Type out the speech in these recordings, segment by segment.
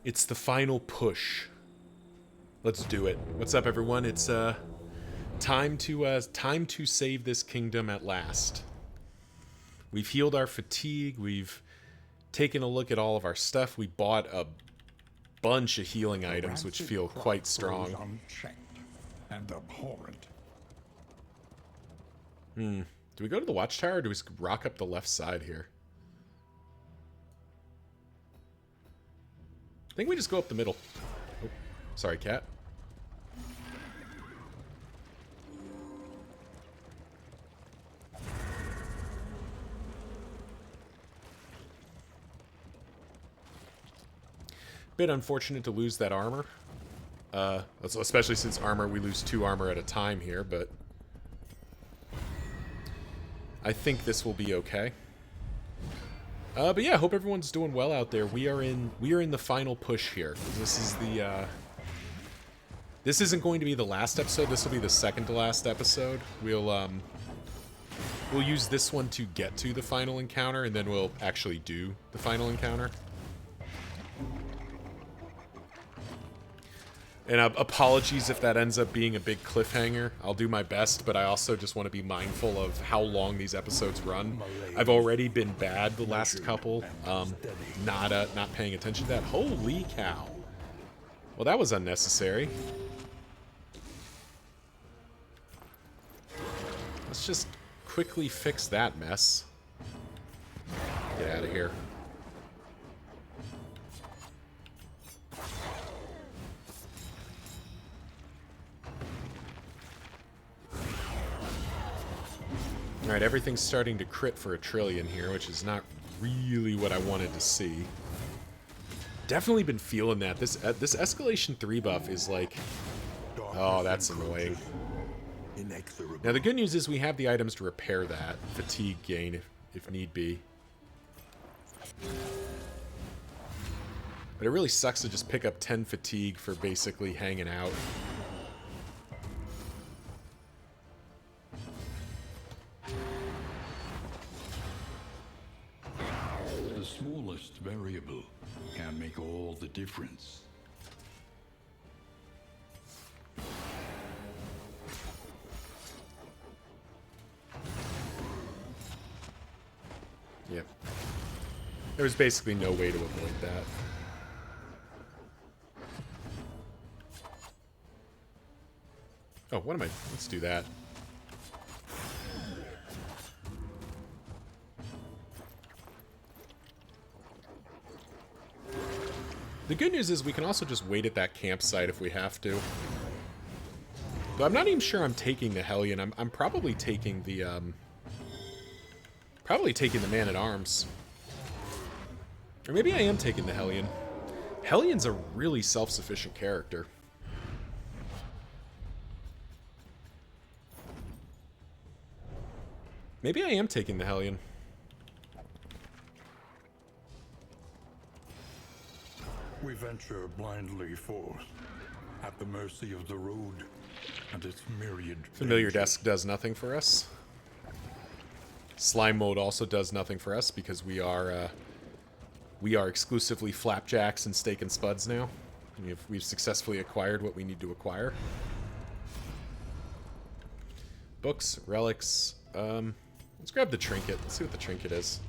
It's the final push. Let's do it. What's up, everyone? It's time to save this kingdom at last. We've healed our fatigue. We've taken a look at all of our stuff. We bought a bunch of healing items, which feel quite strong. Unchecked and abhorrent. Do we go to the watchtower, or do we rock up the left side here? I think we just go up the middle. Oh, sorry, cat. Bit unfortunate to lose that armor. Especially since armor, we lose 2 armor at a time here, but I think this will be okay. But yeah, hope everyone's doing well out there. We are in the final push here. This is the this isn't going to be the last episode. This will be the second to last episode. We'll use this one to get to the final encounter, and then we'll actually do the final encounter. And apologies if that ends up being a big cliffhanger. I'll do my best, but I also just want to be mindful of how long these episodes run. I've already been bad the last couple, not paying attention to that. Holy cow. Well, that was unnecessary. Let's just quickly fix that mess. Get out of here. Alright, everything's starting to crit for a trillion here, which is not really what I wanted to see. Definitely been feeling that. This Escalation 3 buff is like... Oh, that's annoying. Now, the good news is we have the items to repair that. Fatigue gain, if need be. But it really sucks to just pick up 10 fatigue for basically hanging out. The smallest variable can make all the difference. Yep. There was basically no way to avoid that. Oh, what am I? Let's do that. The good news is we can also just wait at that campsite if we have to. Though I'm not even sure I'm taking the Hellion. I'm probably taking the Man-at-Arms. Or maybe I am taking the Hellion. Hellion's a really self-sufficient character. Maybe I am taking the Hellion. We venture blindly forth, at the mercy of the road and its myriad. Familiar Desk does nothing for us. Slime mode also does nothing for us because we are exclusively flapjacks and steak and spuds now. We've successfully acquired what we need to acquire. Books, relics. Let's grab the trinket. Let's see what the trinket is.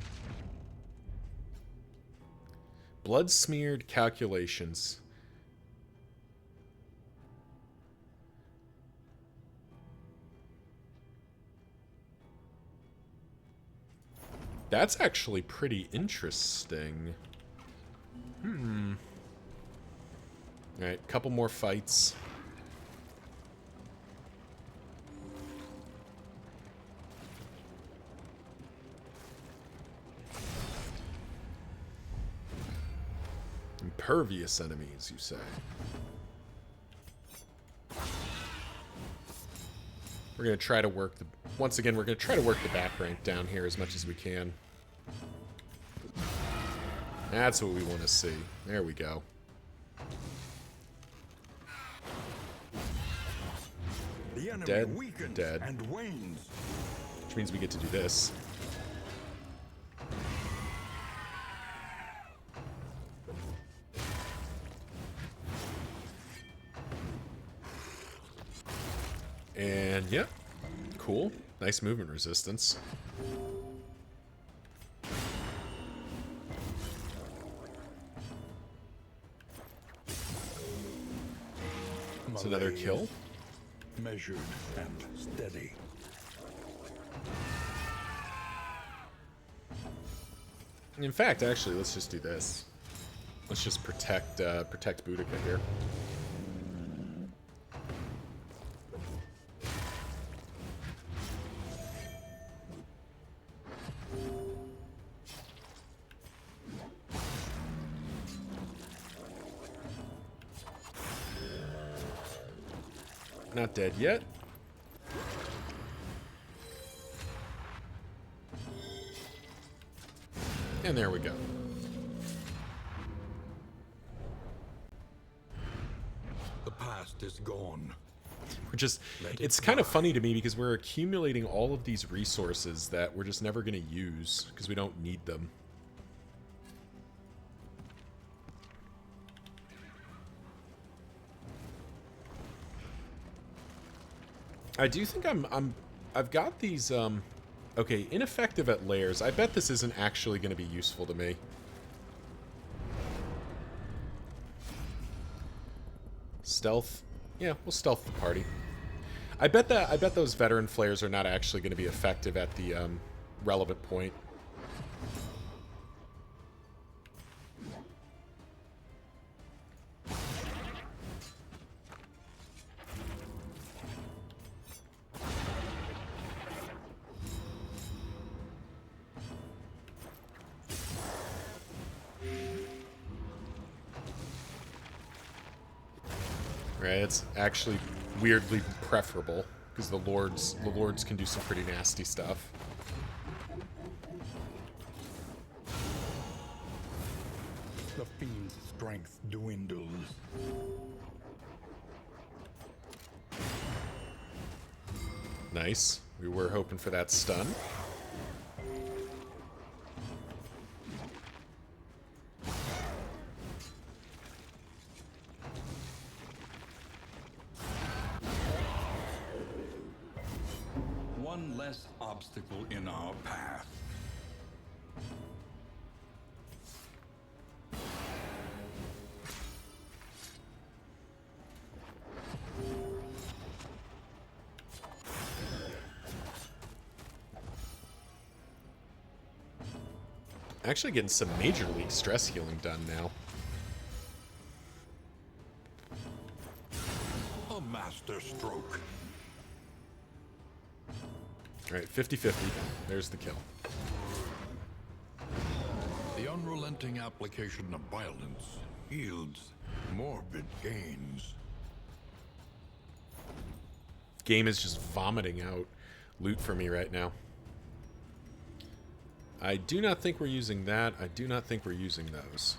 Blood-smeared calculations. That's actually pretty interesting. Alright, couple more fights. Impervious enemies, you say? We're gonna try to work the... Once again, we're gonna try to work the back rank down here as much as we can. That's what we want to see. There we go. The enemy Dead. weakens Dead. and wanes. Which means we get to do this. And, yeah. Cool. Nice movement resistance. It's another kill. Measured and steady. In fact, actually, let's just do this. Let's just protect Boudica here. Not dead yet. And there we go. The past is gone. We're just, it's kind of funny to me because we're accumulating all of these resources that we're just never going to use because we don't need them. I do think I've got these, okay, ineffective at layers. I bet this isn't actually going to be useful to me. Stealth. Yeah, we'll stealth the party. I bet those veteran flares are not actually going to be effective at the relevant point. Right, it's actually weirdly preferable because the lords can do some pretty nasty stuff. The fiend's strength dwindles. Nice. We were hoping for that stun. One less obstacle in our path. Actually getting some major league stress healing done now. A master stroke. Alright, 50-50. There's the kill. The unrelenting application of violence yields morbid gains. Game is just vomiting out loot for me right now. I do not think we're using that. I do not think we're using those.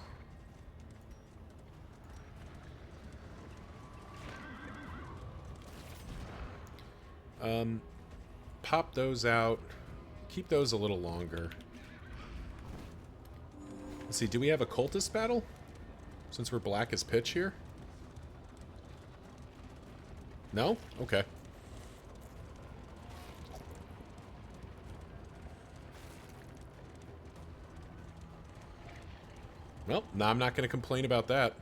Pop those out. Keep those a little longer. Let's see, do we have a cultist battle? Since we're black as pitch here? No? Okay. Well, no, I'm not going to complain about that.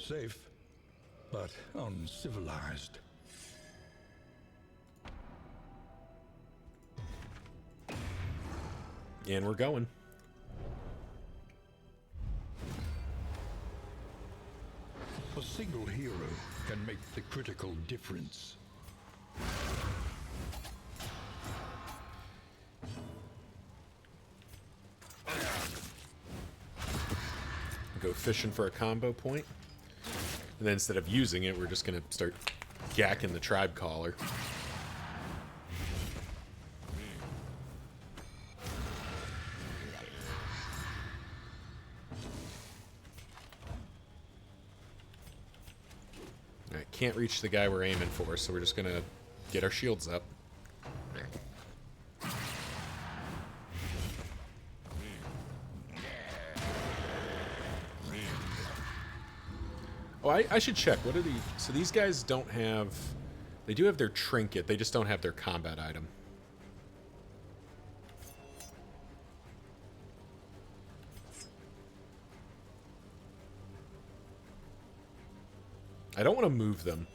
Safe, but uncivilized. And we're going. A single hero can make the critical difference. Go fishing for a combo point. And then instead of using it, we're just going to start gacking the tribe caller. Alright, can't reach the guy we're aiming for, so we're just going to get our shields up. Oh, I should check. What are the... So these guys don't have... They do have their trinket. They just don't have their combat item. I don't want to move them.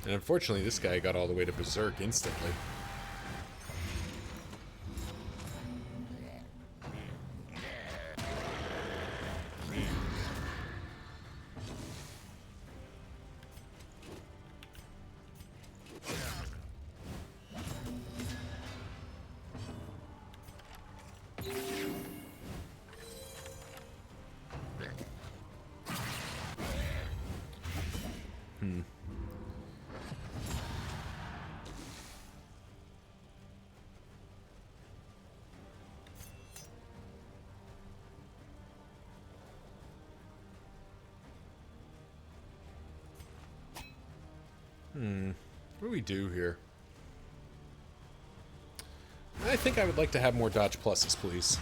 And unfortunately, this guy got all the way to Berserk instantly. What do we do here? I think I would like to have more dodge pluses, please.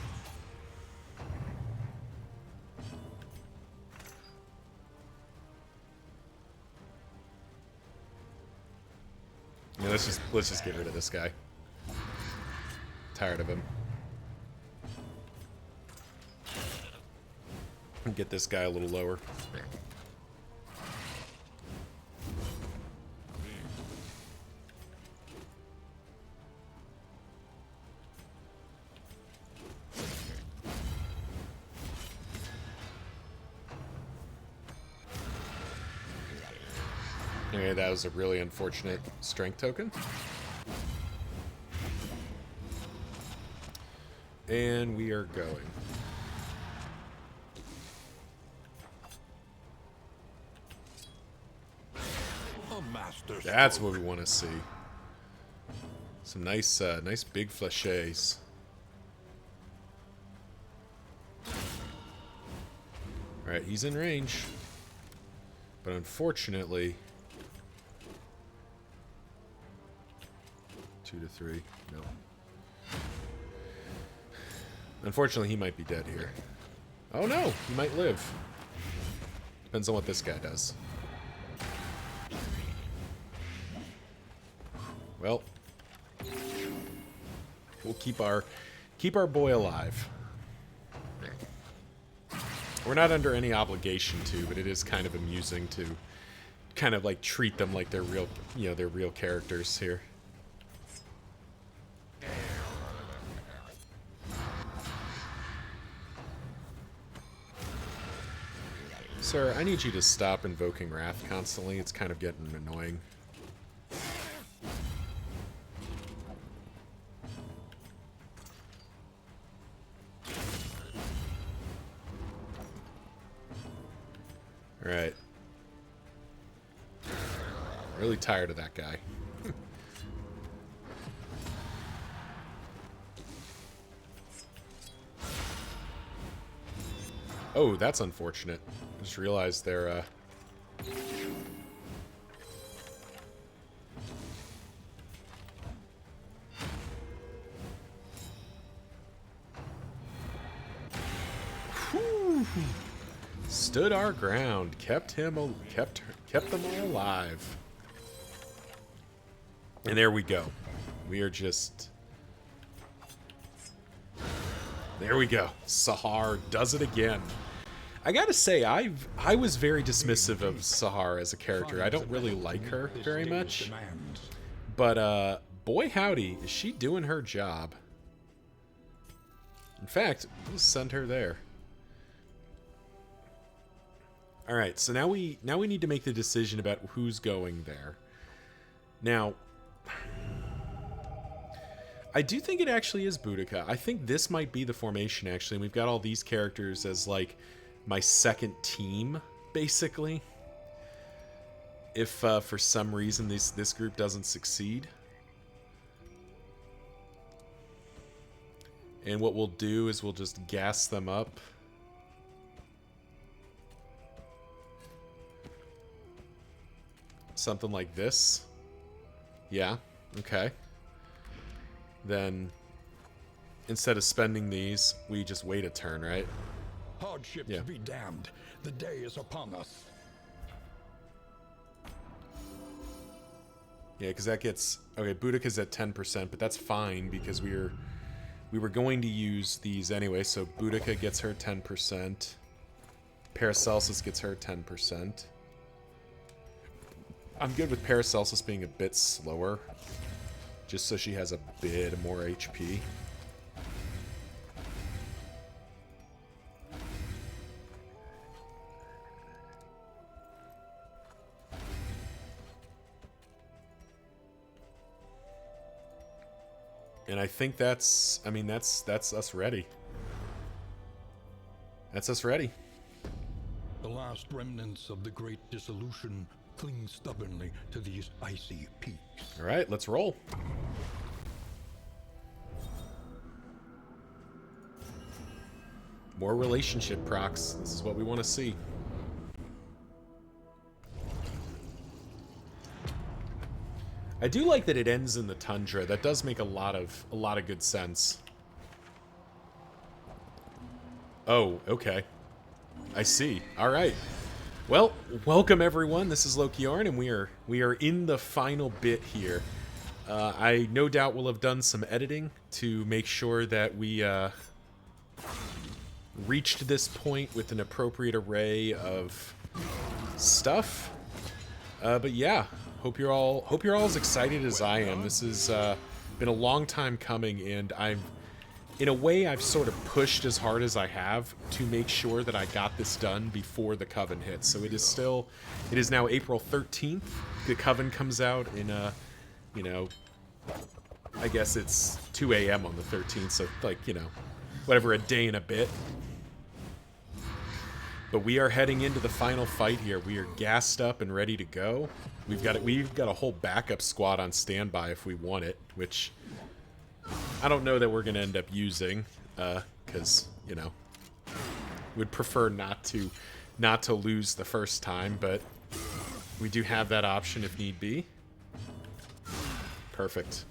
Yeah, let's just get rid of this guy. Tired of him. And get this guy a little lower. Okay, that was a really unfortunate strength token. And we are going. That's what we want to see. Some nice, nice big flèches. Alright, he's in range. But unfortunately... 2 to 3. No. Unfortunately, he might be dead here. Oh no! He might live. Depends on what this guy does. Well, we'll keep our boy alive. We're not under any obligation to, but it is kind of amusing to kind of like treat them like they're real, you know, they're real characters here. Sir, I need you to stop invoking Wrath constantly. It's kind of getting annoying. Alright. Really tired of that guy. Oh, that's unfortunate. I just realized they're, Whew. Stood our ground, kept them all alive. And there we go. We are just... There we go. Sahar does it again. I gotta say, I was very dismissive of Sahar as a character. I don't really like her very much. But, boy howdy, is she doing her job. In fact, we'll send her there. Alright, so now we need to make the decision about who's going there. Now, I do think it actually is Boudica. I think this might be the formation, actually. And we've got all these characters as, like, my second team, basically. If, for some reason, this group doesn't succeed. And what we'll do is we'll just gas them up. something like this. Yeah, okay. Then, instead of spending these, we just wait a turn, right? Hardships Yeah. be damned. The day is upon us. Yeah, because that gets... Okay, Boudica's at 10%, but that's fine because we were going to use these anyway, so Boudica gets her 10%. Paracelsus gets her 10%. I'm good with Paracelsus being a bit slower, just so she has a bit more HP. And I think that's, I mean, that's us ready. That's us ready. The last remnants of the great dissolution cling stubbornly to these icy peaks. All right, let's roll. More relationship procs. This is what we want to see. I do like that it ends in the tundra. That does make a lot of good sense. Oh, okay. I see. All right. Well, welcome everyone. This is Lokiorn, and we are in the final bit here. I no doubt will have done some editing to make sure that we reached this point with an appropriate array of stuff. But yeah, hope you're all as excited as I am. This has been a long time coming, and in a way, I've sort of pushed as hard as I have to make sure that I got this done before the Coven hits. So it is now April 13th. The Coven comes out in, you know, I guess it's 2 a.m. on the 13th, so, like, you know, whatever, a day and a bit. But we are heading into the final fight here. We are gassed up and ready to go. We've got a whole backup squad on standby if we want it, which I don't know that we're going to end up using, because, you know, would prefer not to lose the first time, but we do have that option if need be. Perfect.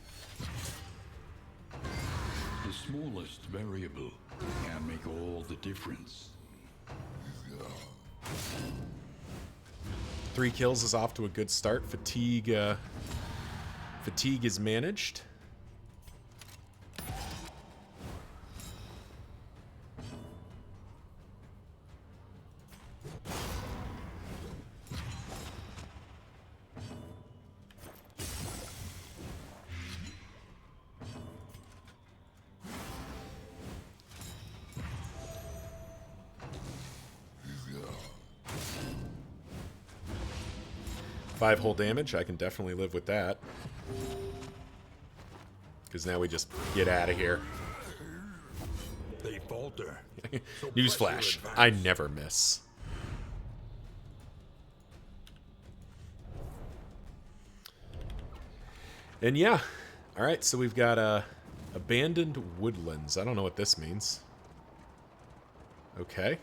The smallest variable can make all the difference. 3 kills is off to a good start. Fatigue is managed. Five whole damage, I can definitely live with that. Because now we just get out of here. They falter. So Newsflash, press your I advance. never miss. And yeah, alright, so we've got abandoned woodlands. I don't know what this means. Okay.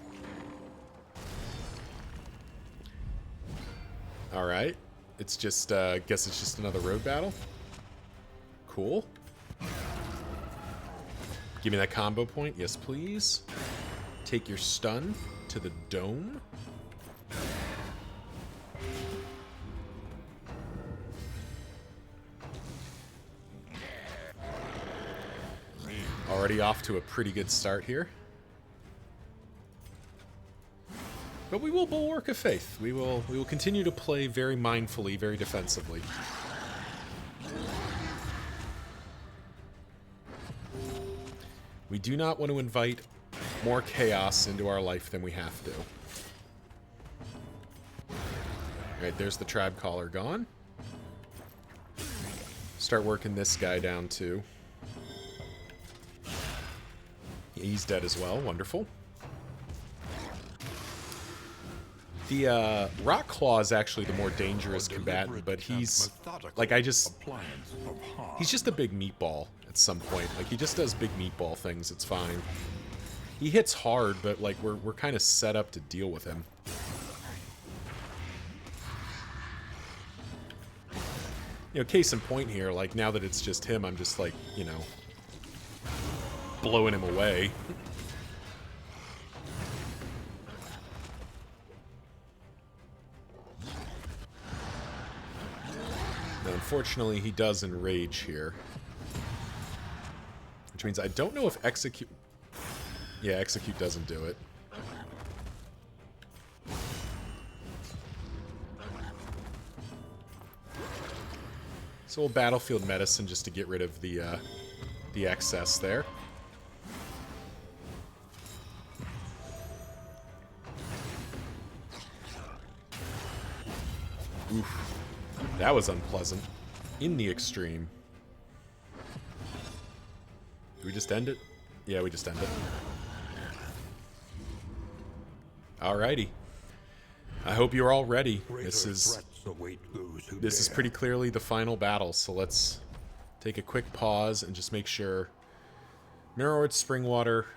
Alright. It's just, guess it's just another road battle. Cool. Give me that combo point. Yes, please. Take your stun to the dome. Already off to a pretty good start here. But we will bulwark a faith. We will continue to play very mindfully, very defensively. We do not want to invite more chaos into our life than we have to. Alright, there's the Tribe Caller gone. Start working this guy down too. He's dead as well. Wonderful. The Rock Claw is actually the more dangerous combatant, but he's like he's just a big meatball at some point. Like he just does big meatball things. It's fine. He hits hard, but like we're kind of set up to deal with him. You know, case in point here, like, now that it's just him, I'm just, like, you know, blowing him away. Now, unfortunately, he does enrage here. Which means I don't know if execute... Yeah, execute doesn't do it. So we'll battlefield medicine just to get rid of the excess there. Oof. That was unpleasant. In the extreme. Do we just end it? Yeah, we just end it. Alrighty. I hope you're all ready. This is pretty clearly the final battle, so let's take a quick pause and just make sure. Mirror spring water,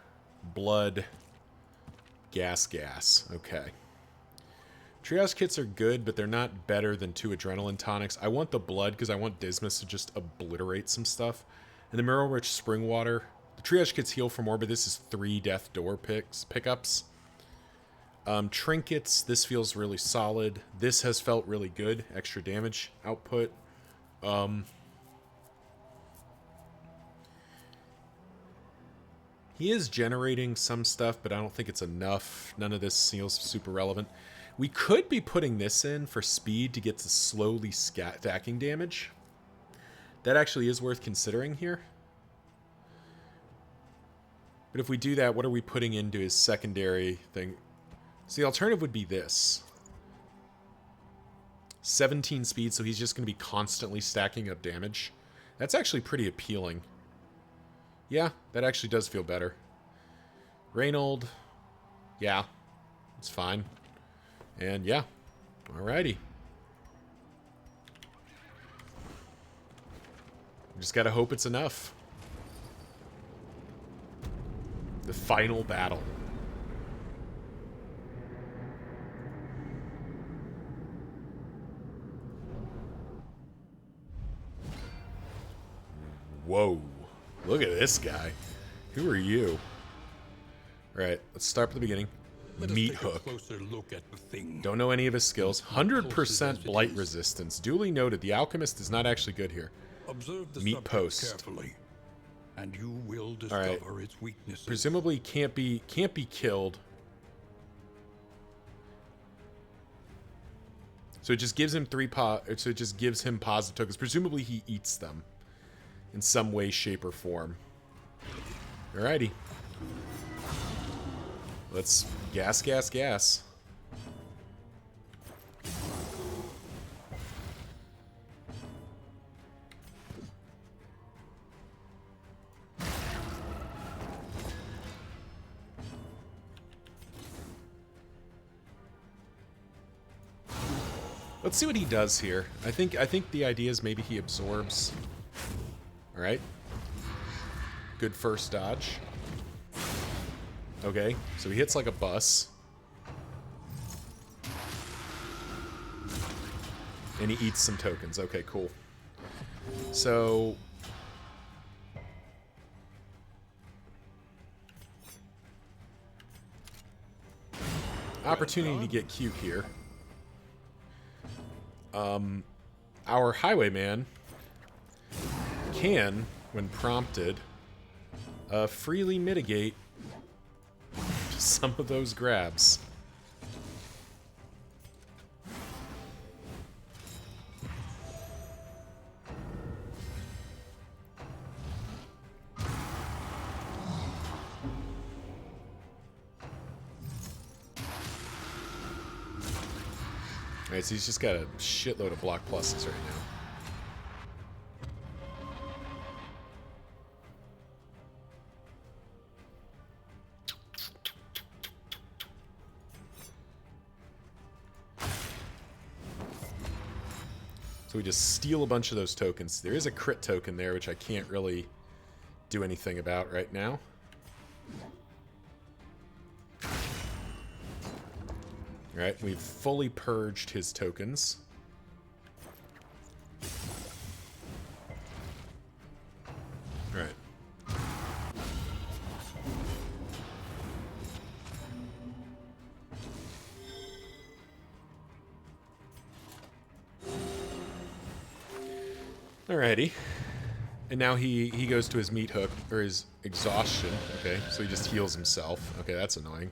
blood, gas. Okay. Triage kits are good, but they're not better than 2 adrenaline tonics. I want the blood because I want Dismas to just obliterate some stuff. And the Mineral-Rich Spring Water. The Triage kits heal for more, but this is 3 Death Door pickups. Trinkets, this feels really solid. This has felt really good. Extra damage output. He is generating some stuff, but I don't think it's enough. None of this feels super relevant. We could be putting this in for speed to get to slowly stacking damage. That actually is worth considering here. But if we do that, what are we putting into his secondary thing? So the alternative would be this. 17 speed, so he's just going to be constantly stacking up damage. That's actually pretty appealing. Yeah, that actually does feel better. Renauld. Yeah, it's fine. And yeah, alrighty. Just gotta hope it's enough. The final battle. Whoa. Look at this guy. Who are you? Alright, let's start from the beginning. Meat Hook. Don't know any of his skills. 100% blight resistance. Duly noted. The alchemist is not actually good here. Meat Post. Carefully, and you will discover its weaknesses. Presumably can't be killed. So it just gives him so it just gives him positive tokens. Presumably he eats them in some way, shape, or form. Alrighty. Let's gas. Let's see what he does here. I think the idea is maybe he absorbs. All right. Good first dodge. Okay, so he hits like a bus. And he eats some tokens. Okay, cool. So... opportunity to get cute here. Our highwayman can, when prompted, freely mitigate some of those grabs. Alright, so he's just got a shitload of block pluses right now. So we just steal a bunch of those tokens. There is a crit token there, which I can't really do anything about right now. Alright, we've fully purged his tokens. Alrighty. And now he goes to his meat hook, or his exhaustion. Okay, so he just heals himself. Okay, that's annoying.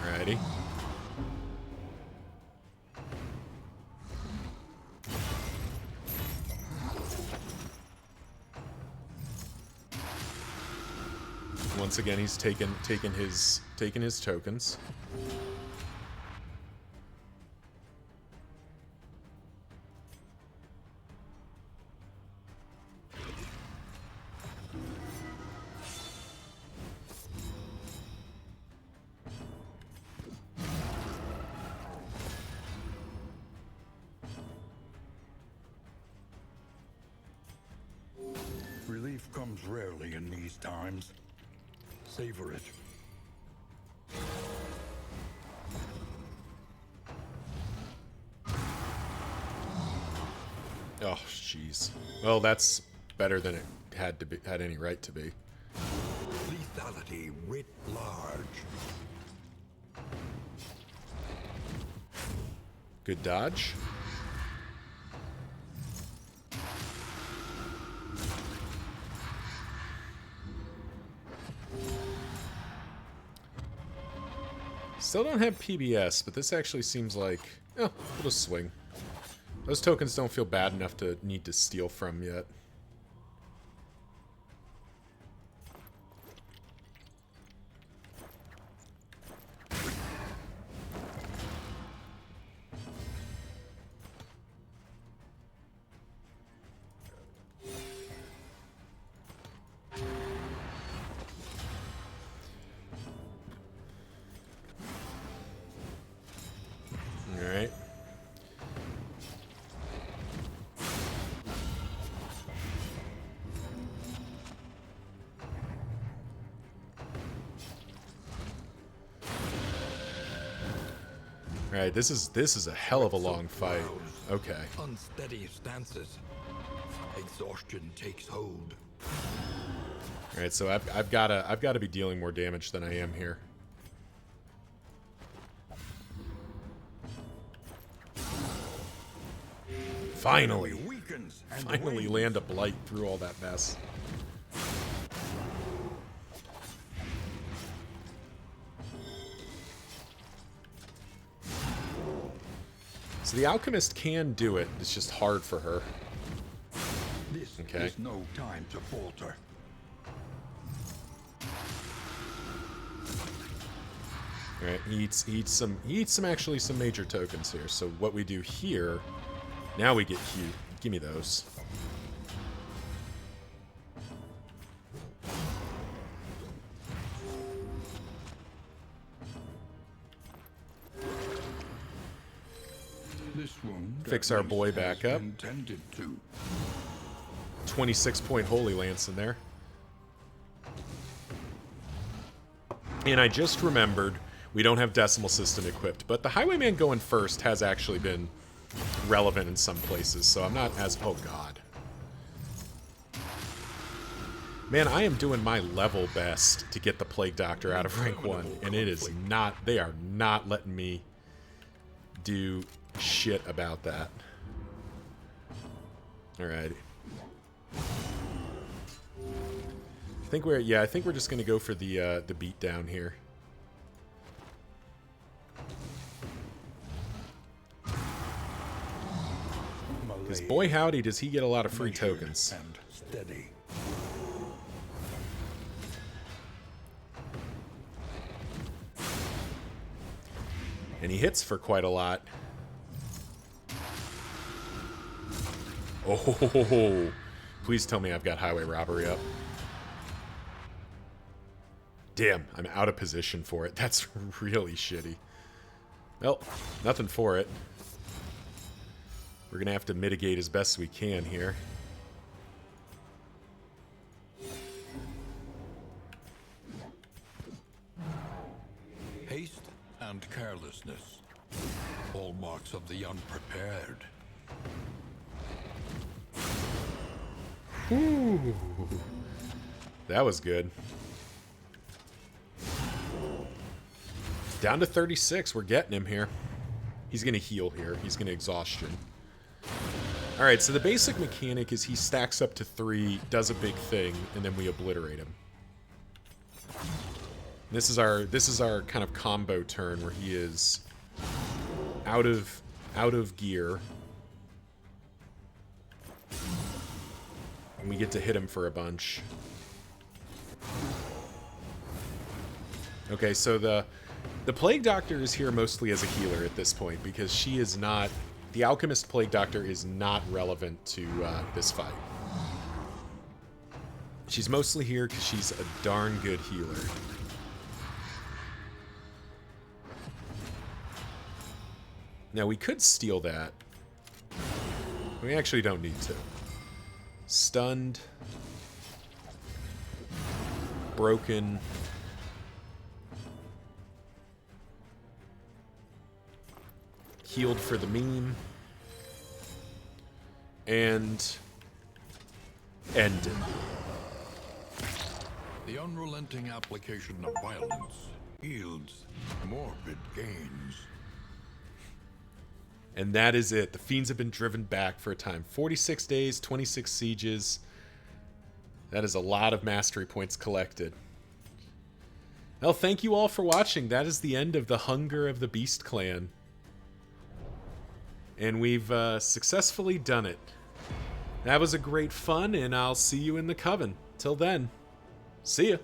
Alrighty. Once again, he's taken his tokens. Relief comes rarely in these times. Savor it. Oh, jeez. Well, that's better than it had any right to be. Lethality writ large. Good dodge. Still don't have PBS, but this actually seems like, oh, it'll swing. Those tokens don't feel bad enough to need to steal from yet. Alright. Alright, this is a hell of a long fight. Okay. Unsteady stances. Exhaustion takes hold. Alright, so I've gotta be dealing more damage than I am here. Finally! Finally land a blight through all that mess. So the alchemist can do it, it's just hard for her. This Okay. is no time to falter. Alright, he eats some actually some major tokens here. So what we do here, now we get Q. Give me those. This wound Fix our boy back up. intended to. 26-point Holy Lance in there. And I just remembered we don't have Decimal System equipped, but the Highwayman going first has actually been relevant in some places, so I'm not as... Oh, God. Man, I am doing my level best to get the Plague Doctor out of rank 1, and it is not... They are not letting me do shit about that. Alrighty. I think we're just gonna go for the beat down here. Because boy howdy does he get a lot of free tokens. And steady. And he hits for quite a lot. Oh, please tell me I've got highway robbery up. Damn, I'm out of position for it. That's really shitty. Well, nothing for it. We're gonna have to mitigate as best we can here. nervousness. Hallmarks of the unprepared. Ooh. That was good. Down to 36. We're getting him here. He's going to heal here. He's going to exhaustion. Alright, so the basic mechanic is he stacks up to 3, does a big thing, and then we obliterate him. This is our kind of combo turn where he is out of gear. And we get to hit him for a bunch. Okay, so the Plague Doctor is here mostly as a healer at this point because she is not... The Alchemist Plague Doctor is not relevant to this fight. She's mostly here because she's a darn good healer. Now, we could steal that. We actually don't need to. Stunned. Broken. Healed for the meme. And ended. The unrelenting application of violence yields morbid gains. And that is it. The fiends have been driven back for a time. 46 days, 26 sieges. That is a lot of mastery points collected. Well, thank you all for watching. That is the end of the Hunger of the Beast Clan. And we've successfully done it. That was a great fun, and I'll see you in the Coven. Till then, see ya.